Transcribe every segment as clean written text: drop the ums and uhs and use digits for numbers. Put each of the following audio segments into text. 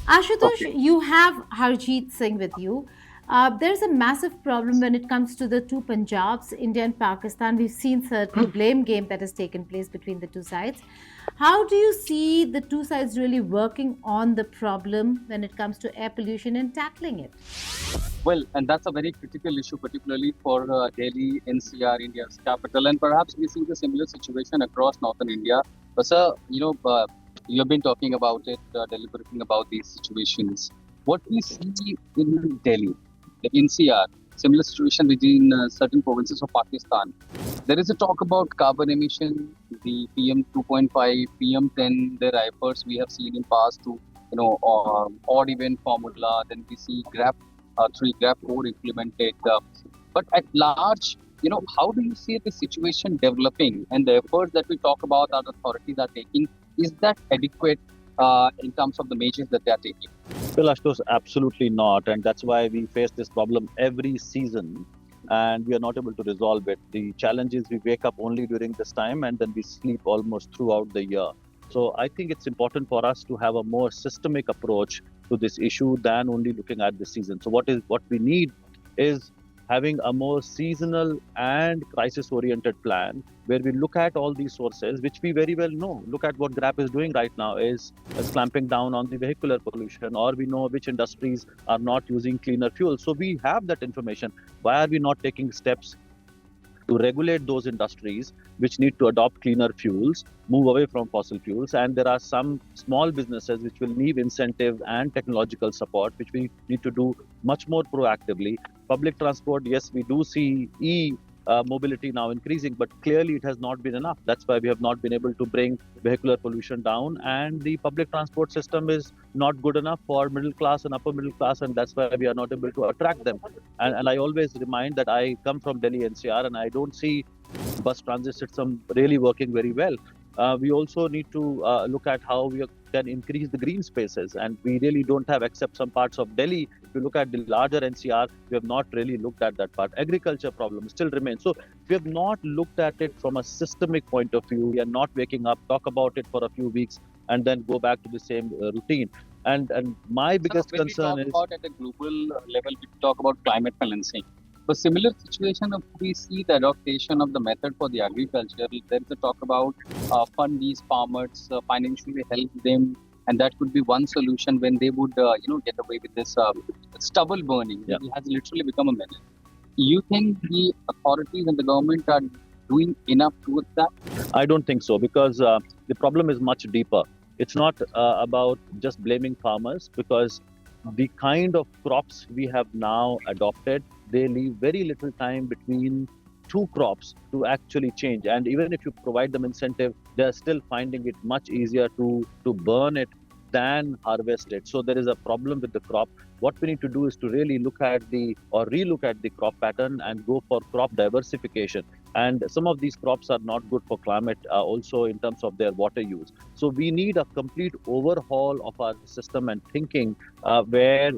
Ashutosh, Okay. you have Harjeet Singh with you. There's a massive problem when it comes to the two Punjabs, India and Pakistan. We've seen certain blame game that has taken place between the two sides. How do you see the two sides really working on the problem when it comes to air pollution and tackling it? Well, and that's a very critical issue, particularly for Delhi, NCR, India's capital, and perhaps we see the similar situation across northern India. But sir, you have been talking about it, deliberating about these situations. What we see in Delhi, the NCR, similar situation within certain provinces of Pakistan. There is a talk about carbon emission, the PM 2.5, PM 10. There are efforts we have seen in past to, odd even formula. Then we see Graph 3, Graph 4 implemented. But at large, how do you see the situation developing and the efforts that we talk about our authorities are taking? Is that adequate in terms of the measures that they are taking? Well, Ashutosh, absolutely not. And that's why we face this problem every season and we are not able to resolve it. The challenge is we wake up only during this time and then we sleep almost throughout the year. So I think it's important for us to have a more systemic approach to this issue than only looking at the season. So what we need is having a more seasonal and crisis oriented plan where we look at all these sources which we very well know. Look at what GRAP is doing right now is clamping down on the vehicular pollution, or we know which industries are not using cleaner fuel. So we have that information. Why are we not taking steps to regulate those industries which need to adopt cleaner fuels, move away from fossil fuels? And there are some small businesses which will need incentive and technological support, which we need to do much more proactively. Public transport, yes, we do see mobility now increasing, but clearly it has not been enough. That's why we have not been able to bring vehicular pollution down, and the public transport system is not good enough for middle class and upper middle class, and that's why we are not able to attract them. And I always remind that I come from Delhi NCR and I don't see bus transit system really working very well. We also need to look at how we can increase the green spaces, and we really don't have, except some parts of Delhi. If you look at the larger NCR, we have not really looked at that part. Agriculture problem still remains. So we have not looked at it from a systemic point of view. We are not waking up, talk about it for a few weeks, and then go back to the same routine. And my biggest When we concern talk is about at a global level, we talk about climate balancing. For similar situation, of we see the adaptation of the method for the agriculture. There is a talk about fund these farmers, financially help them, and that could be one solution when they would, get away with this stubble burning. yeah. It has literally become a menace. You think the authorities and the government are doing enough towards that? I don't think so, because the problem is much deeper. It's not about just blaming farmers, because the kind of crops we have now adopted, they leave very little time between two crops to actually change. And even if you provide them incentive, they're still finding it much easier to burn it than harvest it. So there is a problem with the crop. What we need to do is to really look at relook at the crop pattern and go for crop diversification. And some of these crops are not good for climate, also in terms of their water use. So we need a complete overhaul of our system and thinking, where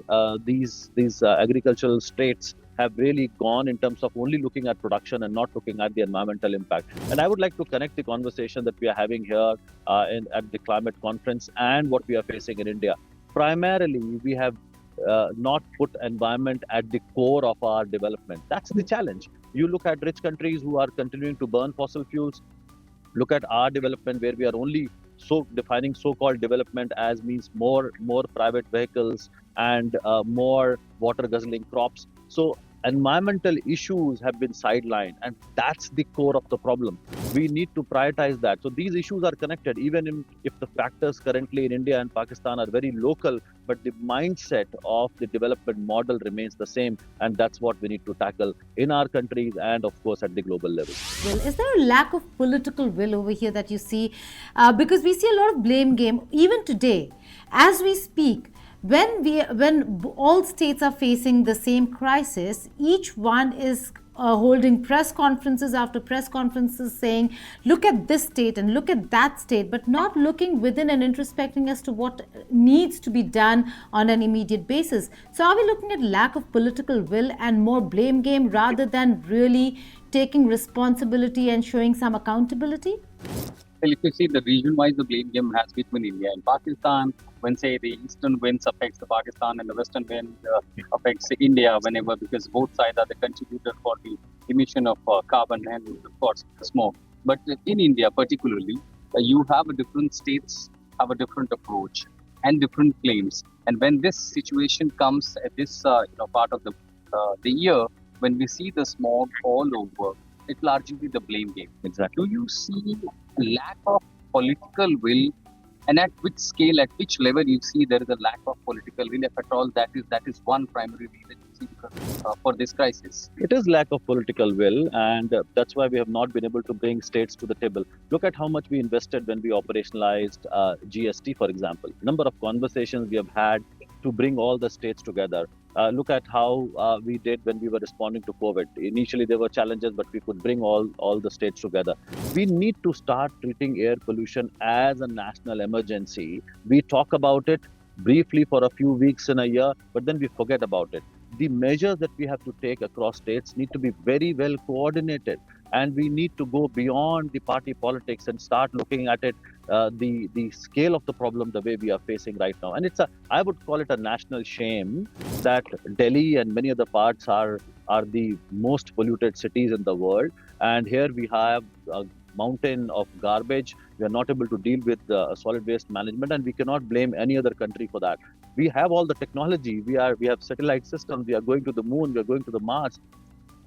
these agricultural states have really gone in terms of only looking at production and not looking at the environmental impact. And I would like to connect the conversation that we are having here at the climate conference and what we are facing in India. Primarily, we have not put environment at the core of our development. That's the challenge. You look at rich countries who are continuing to burn fossil fuels. Look at our development, where we are only defining so-called development as means more private vehicles and more water guzzling crops. So environmental issues have been sidelined, and that's the core of the problem. We need to prioritize that. So these issues are connected, even if the factors currently in India and Pakistan are very local, but the mindset of the development model remains the same, and that's what we need to tackle in our countries and of course at the global level. Well, is there a lack of political will over here that you see? Because we see a lot of blame game even today, as we speak. When all states are facing the same crisis, each one is holding press conferences after press conferences saying, look at this state and look at that state, but not looking within and introspecting as to what needs to be done on an immediate basis. So are we looking at lack of political will and more blame game rather than really taking responsibility and showing some accountability? Well, if you see the region-wise, the blame game has between India and Pakistan. When say the eastern winds affects the Pakistan and the western wind affects India whenever, because both sides are the contributor for the emission of carbon and of course smoke. But in India particularly, you have a different states have a different approach and different claims. And when this situation comes at this part of the year, when we see the smog all over, it's largely the blame game. Exactly. Do you see a lack of political will, and at which scale, at which level you see there is a lack of political will, if at all, that is one primary reason you see for this crisis? It is lack of political will, and that's why we have not been able to bring states to the table. Look at how much we invested when we operationalized GST, for example. Number of conversations we have had to bring all the states together. Look at how we did when we were responding to COVID. Initially, there were challenges, but we could bring all the states together. We need to start treating air pollution as a national emergency. We talk about it briefly for a few weeks in a year, but then we forget about it. The measures that we have to take across states need to be very well coordinated, and we need to go beyond the party politics and start looking at it, the scale of the problem the way we are facing right now. And I would call it a national shame that Delhi and many other parts are the most polluted cities in the world, and here we have a mountain of garbage. We are not able to deal with solid waste management, and we cannot blame any other country for that. We have all the technology. We have satellite systems. We are going to the moon. We are going to the Mars.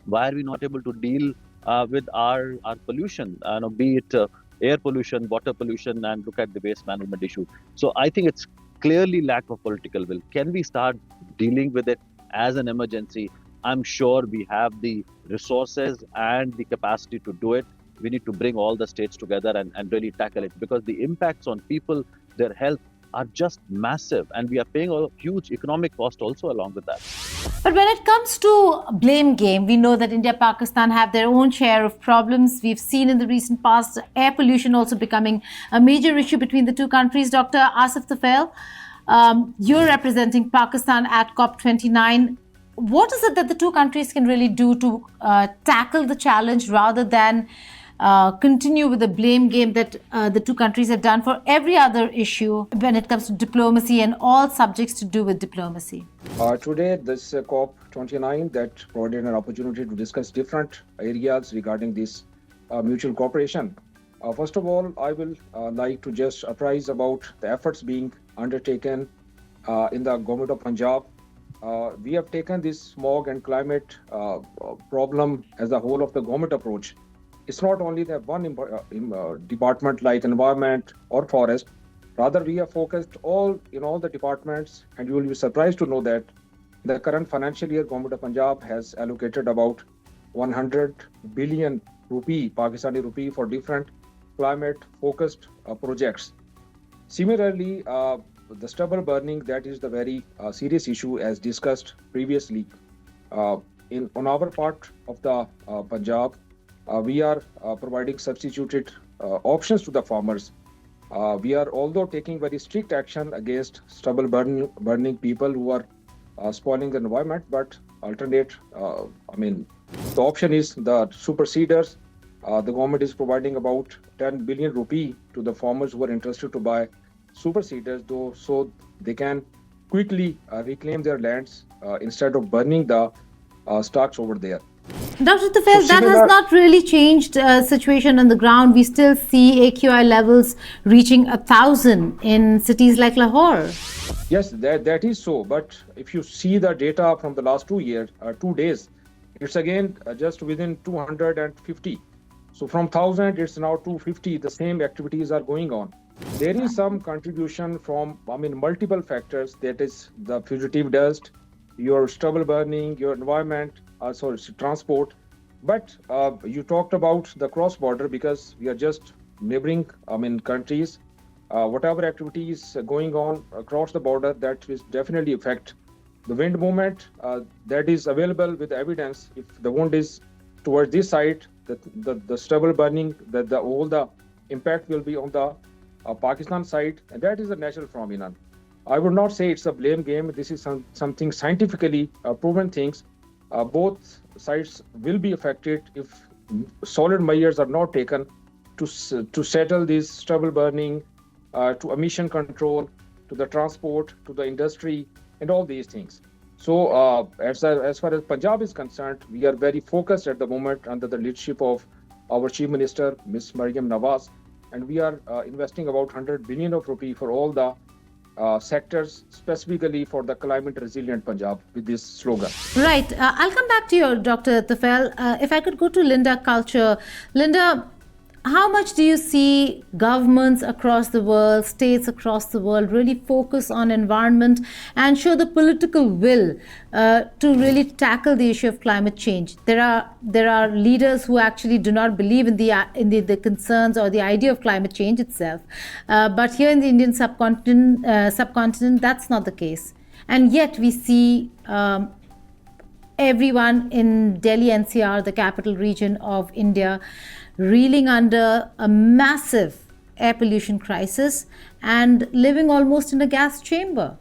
Why are we not able to deal with our pollution? Be it air pollution, water pollution, and look at the waste management issue. So I think it's clearly lack of political will. Can we start dealing with it as an emergency? I'm sure we have the resources and the capacity to do it. We need to bring all the states together and really tackle it, because the impacts on people, their health, are just massive, and we are paying a huge economic cost also along with that. But when it comes to blame game, we know that India, Pakistan have their own share of problems. We've seen in the recent past air pollution also becoming a major issue between the two countries. Dr. Asif Tufail, you're representing Pakistan at COP29. What is it that the two countries can really do to tackle the challenge rather than continue with the blame game that the two countries have done for every other issue when it comes to diplomacy and all subjects to do with diplomacy? Today, this COP29 that provided an opportunity to discuss different areas regarding this mutual cooperation. First of all, I will like to just apprise about the efforts being undertaken in the government of Punjab. We have taken this smog and climate problem as a whole of the government approach. It's not only that one department like environment or forest. Rather, we have focused in all the departments, and you will be surprised to know that the current financial year, Government of Punjab has allocated about 100 billion rupee, Pakistani rupee, for different climate-focused projects. Similarly, the stubble burning, that is the very serious issue as discussed previously. On our part of the Punjab, we are providing substituted options to the farmers. We are although taking very strict action against stubble burning people who are spoiling the environment, but alternate, the option is the super seeders. The government is providing about 10 billion rupee to the farmers who are interested to buy super seeders, so they can quickly reclaim their lands instead of burning the stocks over there. Dr. Tufail, that has not really changed situation on the ground. We still see AQI levels reaching 1,000 in cities like Lahore. Yes, that is so. But if you see the data from the last 2 days, it's again just within 250. So from 1,000, it's now 250. The same activities are going on. There is some contribution from, multiple factors. That is the fugitive dust, your stubble burning, your environment, transport. But you talked about the cross-border, because we are just neighboring countries. Whatever activities going on across the border, that will definitely affect the wind movement. That is available with evidence. If the wind is towards this side, the stubble burning, all the impact will be on the Pakistan side, and that is a natural phenomenon. I would not say it's a blame game. This is something scientifically proven things. Both sides will be affected if solid measures are not taken to settle this stubble burning, to emission control, to the transport, to the industry, and all these things. So, as far as Punjab is concerned, we are very focused at the moment under the leadership of our Chief Minister, Ms. Mariam Nawaz, and we are investing about 100 billion of rupee for all the sectors, specifically for the climate resilient Punjab with this slogan. Right. I'll come back to you, Dr. Tufail. If I could go to Linda Kalcher. Linda, how much do you see governments across the world, states across the world really focus on environment and show the political will to really tackle the issue of climate change? There are leaders who actually do not believe in the concerns or the idea of climate change itself, but here in the Indian subcontinent, that's not the case, and yet we see everyone in Delhi NCR, the capital region of India, reeling under a massive air pollution crisis and living almost in a gas chamber.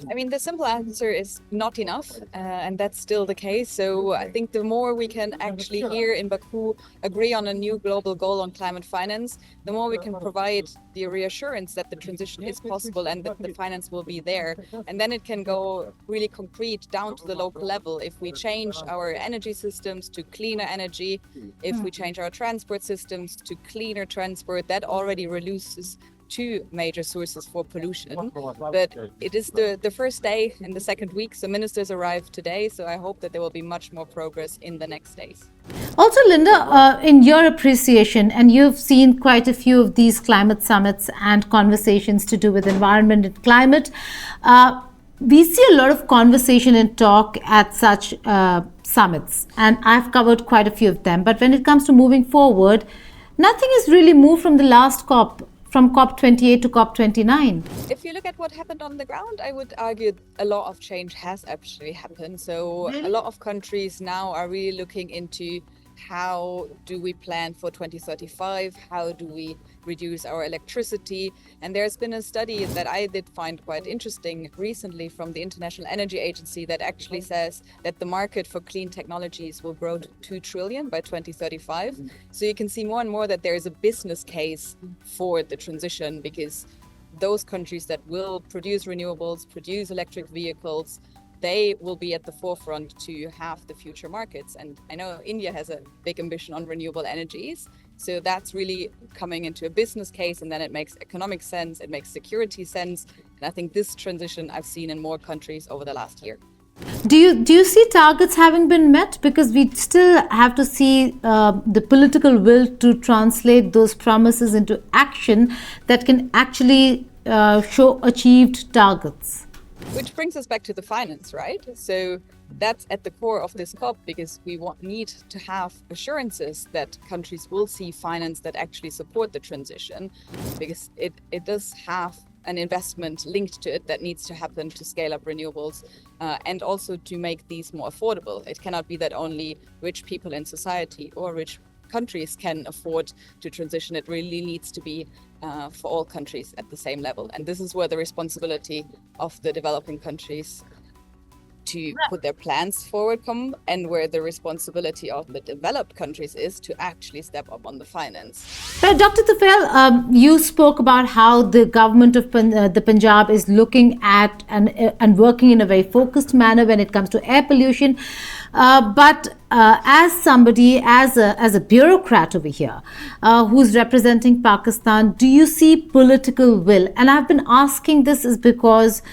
I mean, the simple answer is not enough, and that's still the case. So I think the more we can actually here in Baku agree on a new global goal on climate finance, the more we can provide the reassurance that the transition is possible and that the finance will be there. And then it can go really concrete down to the local level. If we change our energy systems to cleaner energy, if we change our transport systems to cleaner transport, that already reduces two major sources for pollution. But it is the first day in the second week, so ministers arrived today, so I hope that there will be much more progress in the next days. Also, Linda, in your appreciation, and you've seen quite a few of these climate summits and conversations to do with environment and climate, we see a lot of conversation and talk at such summits, and I've covered quite a few of them. But when it comes to moving forward, nothing has really moved from the last COP, from COP28 to COP29. If you look at what happened on the ground, I would argue a lot of change has actually happened. So a lot of countries now are really looking into how do we plan for 2035? How do we reduce our electricity? And there's been a study that I did find quite interesting recently from the International Energy Agency that actually says that the market for clean technologies will grow to 2 trillion by 2035. So you can see more and more that there is a business case for the transition, because those countries that will produce renewables, produce electric vehicles, they will be at the forefront to have the future markets. And I know India has a big ambition on renewable energies. So that's really coming into a business case, and then it makes economic sense, it makes security sense. And I think this transition I've seen in more countries over the last year. Do you see targets having been met? Because we still have to see the political will to translate those promises into action that can actually show achieved targets. Which brings us back to the finance, right? So that's at the core of this COP, because we need to have assurances that countries will see finance that actually support the transition, because it does have an investment linked to it that needs to happen to scale up renewables and also to make these more affordable. It cannot be that only rich people in society or rich countries can afford to transition. It really needs to be for all countries at the same level. And this is where the responsibility of the developing countries to put their plans forward come, and where the responsibility of the developed countries is to actually step up on the finance. But Dr. Tufail, you spoke about how the government of the Punjab is looking at and working in a very focused manner when it comes to air pollution. But as somebody, as a bureaucrat over here, who's representing Pakistan, do you see political will? And I've been asking this is because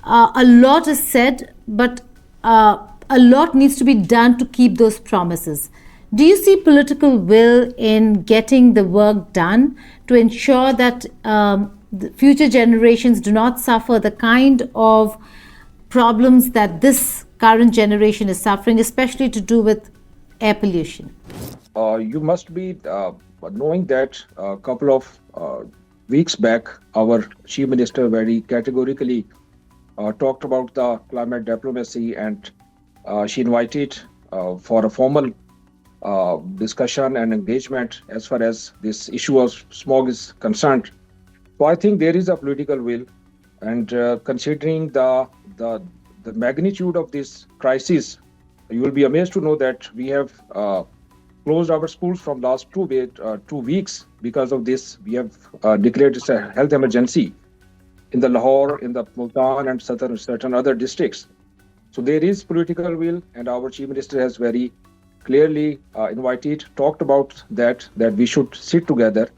a lot is said, but a lot needs to be done to keep those promises. Do you see political will in getting the work done to ensure that the future generations do not suffer the kind of problems that this current generation is suffering, especially to do with air pollution? You must be knowing that a couple of weeks back, our Chief Minister very categorically talked about the climate diplomacy, and she invited for a formal discussion and engagement as far as this issue of smog is concerned. So I think there is a political will, and considering the magnitude of this crisis, you will be amazed to know that we have closed our schools from last 2 weeks. Because of this, we have declared this a health emergency in the Lahore, in the Multan, and certain other districts. So there is political will, and our chief minister has very clearly talked about that we should sit together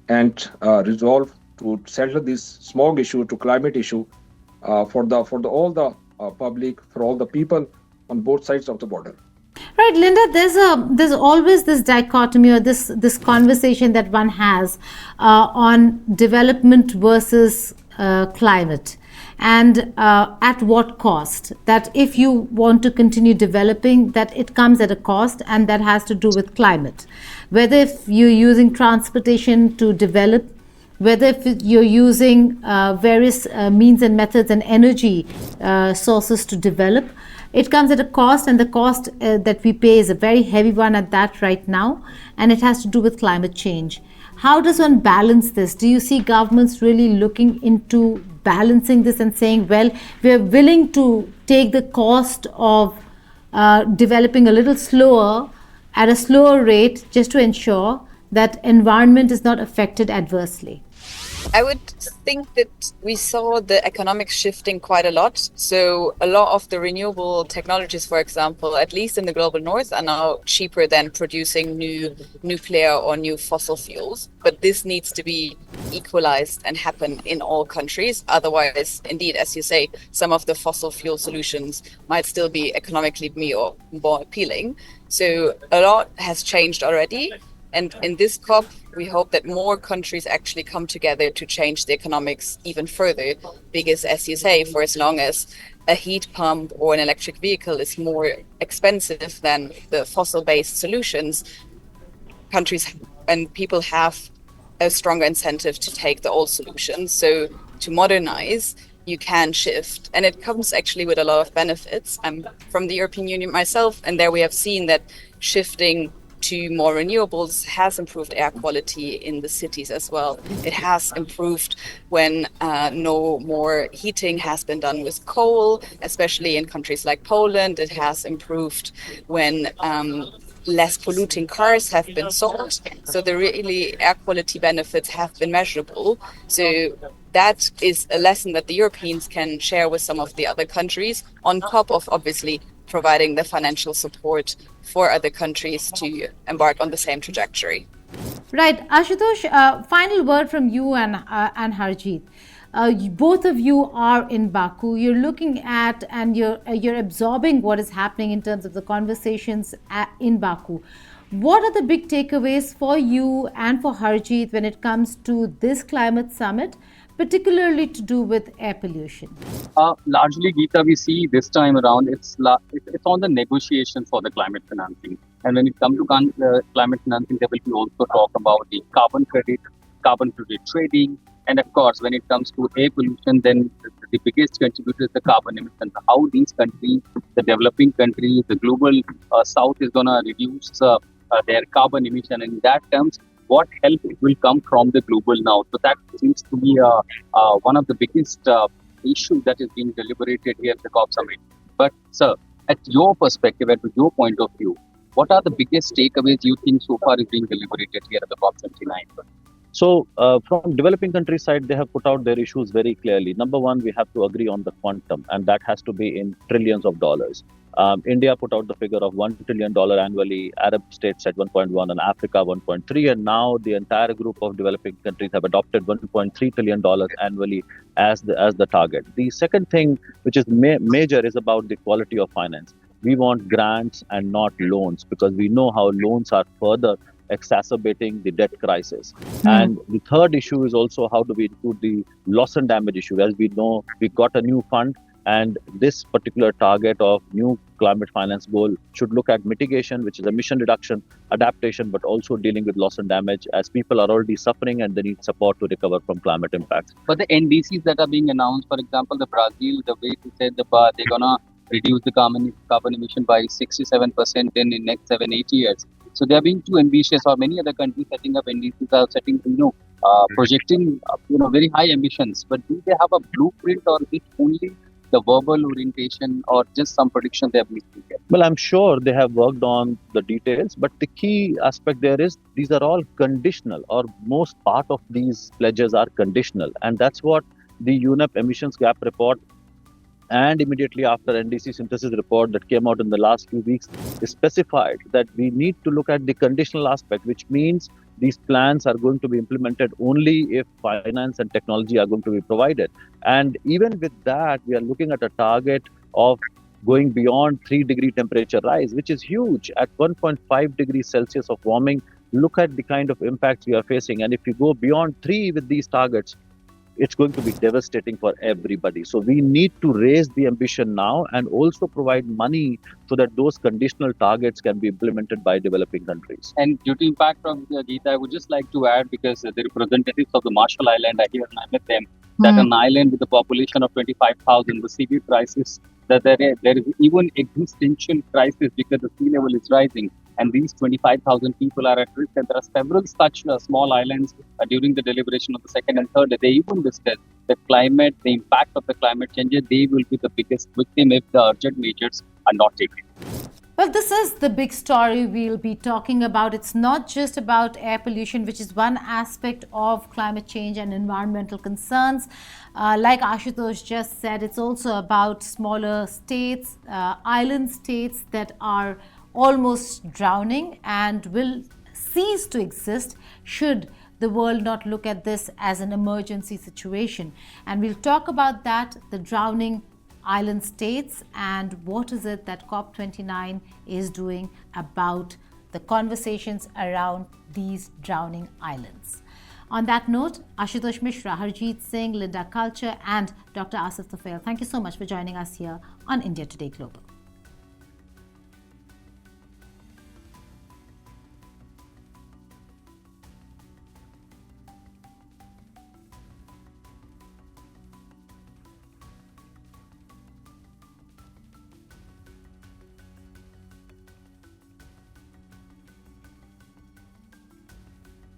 and resolve to settle this smog issue, to climate issue, for all the public, for all the people on both sides of the border. Right, Linda, there's always this dichotomy, or this conversation that one has on development versus climate, and at what cost. That if you want to continue developing, that it comes at a cost, and that has to do with climate. Whether if you're using transportation to develop, whether if you're using various means and methods and energy sources to develop, it comes at a cost, and the cost that we pay is a very heavy one at that right now, and it has to do with climate change. How does one balance this? Do you see governments really looking into balancing this and saying, well, we're willing to take the cost of developing a little slower, at a slower rate, just to ensure that environment is not affected adversely? I would think that we saw the economics shifting quite a lot. So a lot of the renewable technologies, for example, at least in the global north, are now cheaper than producing new nuclear or new fossil fuels. But this needs to be equalized and happen in all countries. Otherwise, indeed, as you say, some of the fossil fuel solutions might still be economically more appealing. So a lot has changed already. And in this COP, we hope that more countries actually come together to change the economics even further. Because as you say, for as long as a heat pump or an electric vehicle is more expensive than the fossil-based solutions, countries and people have a stronger incentive to take the old solutions. So to modernize, you can shift. And it comes actually with a lot of benefits. I'm from the European Union myself, and there we have seen that shifting to more renewables has improved air quality in the cities as well. It has improved when no more heating has been done with coal, especially in countries like Poland. It has improved when less polluting cars have been sold. So the really air quality benefits have been measurable. So that is a lesson that the Europeans can share with some of the other countries, on top of obviously providing the financial support for other countries to embark on the same trajectory. Right. Ashutosh, final word from you and Harjeet. Both of you are in Baku. You're looking at and you're absorbing what is happening in terms of the conversations in Baku. What are the big takeaways for you and for Harjeet when it comes to this climate summit, particularly to do with air pollution? Largely, Geeta, we see this time around, it's on the negotiation for the climate financing. And when it comes to climate financing, there will be also talk about the carbon credit trading. And of course, when it comes to air pollution, then the biggest contributor is the carbon emissions. How these countries, the developing countries, the global south is going to reduce their carbon emission. And in that terms, what help will come from the global now? So that seems to be one of the biggest issues that is being deliberated here at the COP summit. But sir, at your perspective, at your point of view, what are the biggest takeaways you think so far is being deliberated here at the COP29? So from developing country side, they have put out their issues very clearly. Number one, we have to agree on the quantum, and that has to be in trillions of dollars. India put out the figure of $1 trillion annually, Arab states at 1.1, and Africa 1.3, and now the entire group of developing countries have adopted $1.3 trillion annually as the target. The second thing, which is major, is about the quality of finance. We want grants and not loans, because we know how loans are further exacerbating the debt crisis. And the third issue is also how do we include the loss and damage issue. As we know, we got a new fund, and this particular target of new climate finance goal should look at mitigation, which is emission reduction, adaptation, but also dealing with loss and damage, as people are already suffering and they need support to recover from climate impacts. But the NDCs that are being announced, for example, the Brazil, the way they said they're gonna reduce the carbon emission by 67% in the next 7-8 years. So they are being too ambitious, or many other countries setting up NDCs are setting, projecting, very high emissions. But do they have a blueprint, or is it only the verbal orientation or just some prediction they have made? Well, I'm sure they have worked on the details, but the key aspect there is these are all conditional, or most part of these pledges are conditional. And that's what the UNEP emissions gap report and immediately after NDC synthesis report that came out in the last few weeks is specified that we need to look at the conditional aspect, which means these plans are going to be implemented only if finance and technology are going to be provided. And even with that, we are looking at a target of going beyond 3-degree temperature rise, which is huge. At 1.5 degrees Celsius of warming, look at the kind of impacts we are facing. And if you go beyond 3 with these targets, it's going to be devastating for everybody. So we need to raise the ambition now and also provide money so that those conditional targets can be implemented by developing countries. And due to impact of Geeta, I would just like to add, because the representatives of the Marshall Island are here and I met them, that an island with a population of 25,000, the severe crisis, that there is even existential crisis because the sea level is rising. And these 25,000 people are at risk, and there are several such small islands during the deliberation of the second and third day. They even discussed the climate, the impact of the climate change. They will be the biggest victim if the urgent measures are not taken. Well, this is the big story we'll be talking about. It's not just about air pollution, which is one aspect of climate change and environmental concerns. Like Ashutosh just said, it's also about smaller states, island states that are almost drowning and will cease to exist should the world not look at this as an emergency situation. And we'll talk about that, the drowning island states, and what is it that COP29 is doing about the conversations around these drowning islands. On that note, Ashutosh Mishra, Harjeet Singh, Linda Kalcher and Dr. Asif Tufail, thank you so much for joining us here on India Today Global.